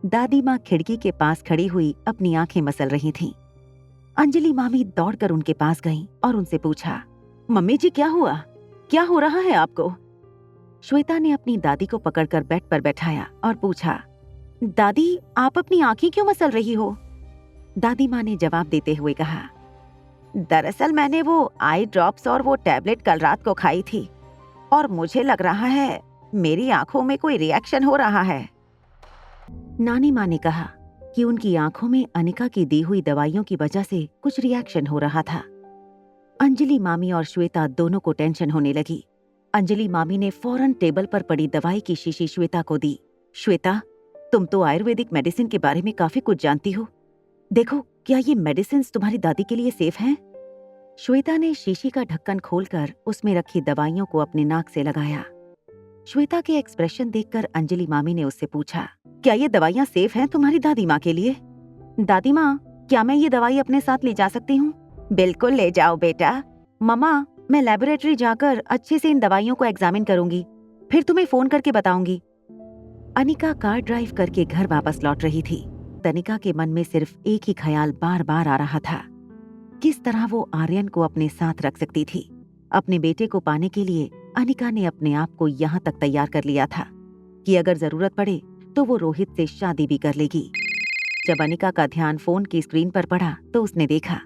दादी माँ खिड़की के पास खड़ी हुई अपनी आंखें मसल रही थीं। अंजलि मामी दौड़कर उनके पास गईं और उनसे पूछा, मम्मी जी क्या हुआ? क्या हो रहा है आपको? श्वेता ने अपनी दादी को पकड़कर बेड पर बैठाया और पूछा, दादी आप अपनी आंखें क्यों मसल रही हो? दादी माँ ने जवाब देते हुए कहा, दरअसल मैंने वो आई ड्रॉप्स और वो टैबलेट कल रात को खाई थी और मुझे लग रहा है मेरी आंखों में कोई रिएक्शन हो रहा है। नानी माँ ने कहा कि उनकी आंखों में अनिका की दी हुई दवाइयों की वजह से कुछ रिएक्शन हो रहा था। अंजलि मामी और श्वेता दोनों को टेंशन होने लगी। अंजलि मामी ने फौरन टेबल पर पड़ी दवाई की शीशी श्वेता को दी। श्वेता, तुम तो आयुर्वेदिक मेडिसिन के बारे में काफी कुछ जानती हो। देखो, क्या ये मेडिसिन तुम्हारी दादी के लिए सेफ हैं? श्वेता ने शीशी का ढक्कन खोलकर उसमें रखी दवाइयों को अपने नाक से लगाया। श्वेता के एक्सप्रेशन देखकर अंजलि मामी ने उससे पूछा, क्या ये दवाइयाँ सेफ हैं तुम्हारी दादी माँ के लिए? दादी माँ, क्या मैं ये दवाई अपने साथ ले जा सकती हूँ? बिल्कुल ले जाओ बेटा। मम्मा, मैं लेबोरेटरी जाकर अच्छे से इन दवाइयों को एग्जामिन करूंगी, फिर तुम्हें फोन करके बताऊंगी। अनिका कार ड्राइव करके घर वापस लौट रही थी। अनिका के मन में सिर्फ एक ही ख्याल बार बार आ रहा था, किस तरह वो आर्यन को अपने साथ रख सकती थी। अपने बेटे को पाने के लिए अनिका ने अपने आप को यहाँ तक तैयार कर लिया था कि अगर जरूरत पड़े तो वो रोहित से शादी भी कर लेगी। जब अनिका का ध्यान फोन की स्क्रीन पर पड़ा तो उसने देखा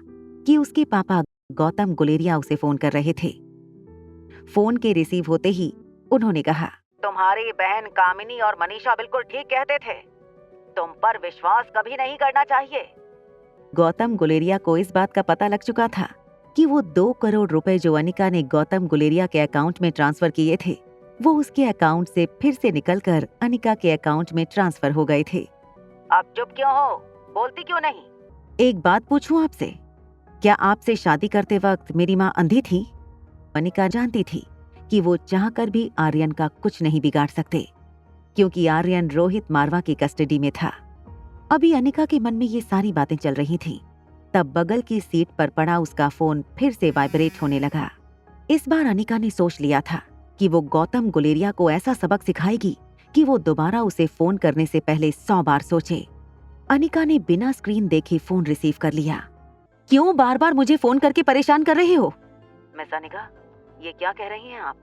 कि उसके पापा गौतम गुलेरिया उसे फोन कर रहे थे। फोन के रिसीव होते ही उन्होंने कहा, तुम्हारी बहन कामिनी और मनीषा बिल्कुल ठीक कहते थे, तुम पर विश्वास कभी नहीं करना चाहिए। गौतम गुलेरिया को इस बात का पता लग चुका था कि वो 2 करोड़ रुपए जो अनिका ने गौतम गुलेरिया के अकाउंट में ट्रांसफर किए थे, वो उसके अकाउंट से फिर से निकलकर अनिका के अकाउंट में ट्रांसफर हो गए थे। अब चुप क्यों हो? बोलती क्यों नहीं? एक बात पूछूं आपसे, क्या आपसे शादी करते वक्त मेरी माँ अंधी थी? अनिका जानती थी कि वो चाहकर भी आर्यन का कुछ नहीं बिगाड़ सकते, क्योंकि आर्यन रोहित मारवा की कस्टडी में था। अभी अनिका के मन में ये सारी बातें चल रही थीं। तब बगल की सीट पर पड़ा उसका फोन फिर से वाइब्रेट होने लगा। इस बार अनिका ने सोच लिया था कि वो गौतम गुलेरिया को ऐसा सबक सिखाएगी कि वो दोबारा उसे फोन करने से पहले 100 बार सोचे। अनिका ने बिना स्क्रीन देखे फोन रिसीव कर लिया। क्यों बार बार मुझे फोन करके परेशान कर रहे हो? मिस अनिका, ये क्या कह रही हैं आप?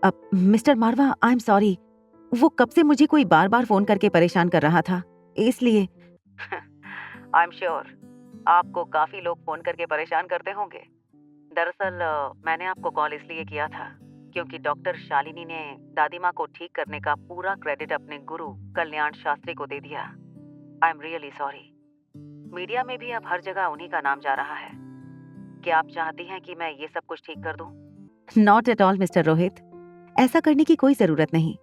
अब mister Marwah, I am sorry, वो कब से मुझे कोई बार बार फोन करके परेशान कर रहा था, इसलिए। आई एम श्योर आपको काफी लोग फोन करके परेशान करते होंगे। दरअसल मैंने आपको कॉल इसलिए किया था क्योंकि डॉक्टर शालिनी ने दादी माँ को ठीक करने का पूरा क्रेडिट अपने गुरु कल्याण शास्त्री को दे दिया। I am really sorry. Media में भी अब हर जगह उन्हीं का नाम जा रहा है। क्या आप चाहती हैं कि मैं ये सब कुछ ठीक कर दूं? Not at all mister Rohit, ऐसा करने की कोई जरूरत नहीं।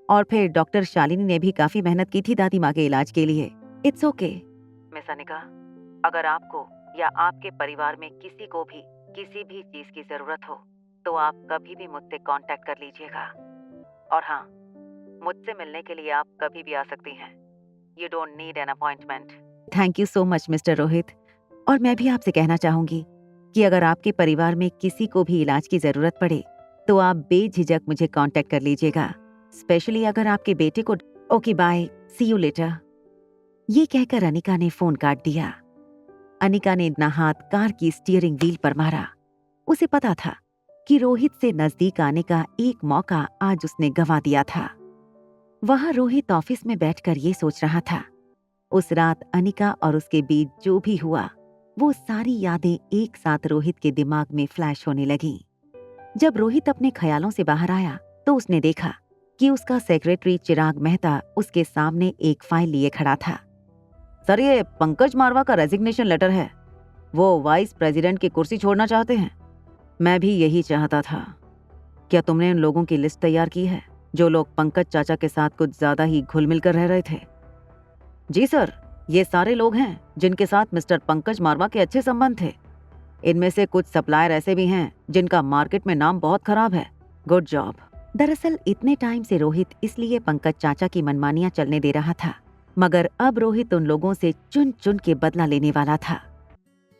और फिर डॉक्टर शालिनी ने भी काफी मेहनत की थी दादी माँ के इलाज के लिए। It's okay. मिस अनिका, अगर आपको या आपके परिवार में किसी को भी किसी भी चीज की जरूरत हो तो आप कभी भी मुझसे कांटेक्ट कर लीजिएगा। और हाँ, मुझसे मिलने के लिए आप कभी भी आ सकती हैं। You don't need an appointment. Thank you so much mister Rohit. और मैं भी आपसे कहना चाहूंगी कि अगर आपके परिवार में किसी को भी इलाज की जरूरत पड़े तो आप बेझिझक मुझे कांटेक्ट कर लीजिएगा, स्पेशली अगर आपके बेटे को। Okay bye, see you later. ये कहकर अनिका ने फोन काट दिया। अनिका ने अपना हाथ कार की स्टीयरिंग व्हील पर मारा। उसे पता था कि रोहित से नजदीक आने का एक मौका आज उसने गंवा दिया था। वहां रोहित ऑफिस में बैठकर ये सोच रहा था। उस रात अनिका और उसके बीच जो भी हुआ, वो सारी यादें एक साथ रोहित के दिमाग में फ्लैश होने लगीं। जब रोहित अपने ख्यालों से बाहर आया तो उसने देखा कि उसका सेक्रेटरी चिराग मेहता उसके सामने एक फाइल लिए खड़ा था। सर, ये पंकज मारवा का रेजिग्नेशन लेटर है। वो वाइस प्रेसिडेंट की कुर्सी छोड़ना चाहते हैं। मैं भी यही चाहता था। क्या तुमने उन लोगों की लिस्ट तैयार की है जो लोग पंकज चाचा के साथ कुछ ज्यादा ही घुल मिल कर रह रहे थे? जी सर, ये सारे लोग हैं जिनके साथ मिस्टर पंकज मारवा के अच्छे संबंध थे। इनमें से कुछ सप्लायर ऐसे भी हैं जिनका मार्केट में नाम बहुत खराब है। Good job. दरअसल इतने टाइम से रोहित इसलिए पंकज चाचा की मनमानियां चलने दे रहा था, मगर अब रोहित उन लोगों से चुन चुन के बदला लेने वाला था।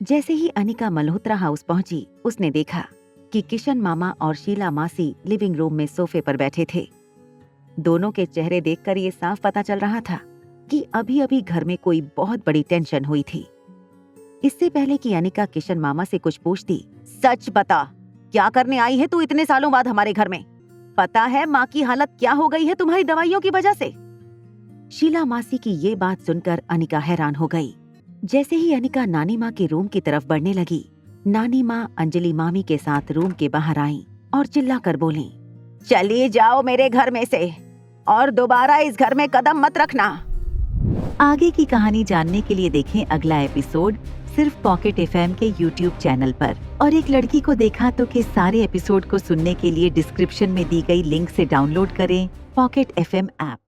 जैसे ही अनिका मल्होत्रा हाउस पहुंची, उसने देखा कि किशन मामा और शीला मासी लिविंग रूम में सोफे पर बैठे थे। दोनों के चेहरे देखकर ये साफ पता चल रहा था कि अभी अभी घर में कोई बहुत बड़ी टेंशन हुई थी। इससे पहले कि अनिका किशन मामा से कुछ पूछती, सच बता, क्या करने आई है तू इतने सालों बाद हमारे घर में? पता है माँ की हालत क्या हो गई है तुम्हारी दवाइयों की वजह से? शीला मासी की ये बात सुनकर अनिका हैरान हो गई। जैसे ही अनिका नानी माँ के रूम की तरफ बढ़ने लगी, नानी माँ अंजलि मामी के साथ रूम के बाहर आईं और चिल्लाकर बोली, चलिए जाओ मेरे घर में से और दोबारा इस घर में कदम मत रखना। आगे की कहानी जानने के लिए देखें अगला एपिसोड सिर्फ पॉकेट एफएम के YouTube चैनल पर। और एक लड़की को देखा तो के सारे एपिसोड को सुनने के लिए डिस्क्रिप्शन में दी गई लिंक से डाउनलोड करें पॉकेट एफएम ऐप।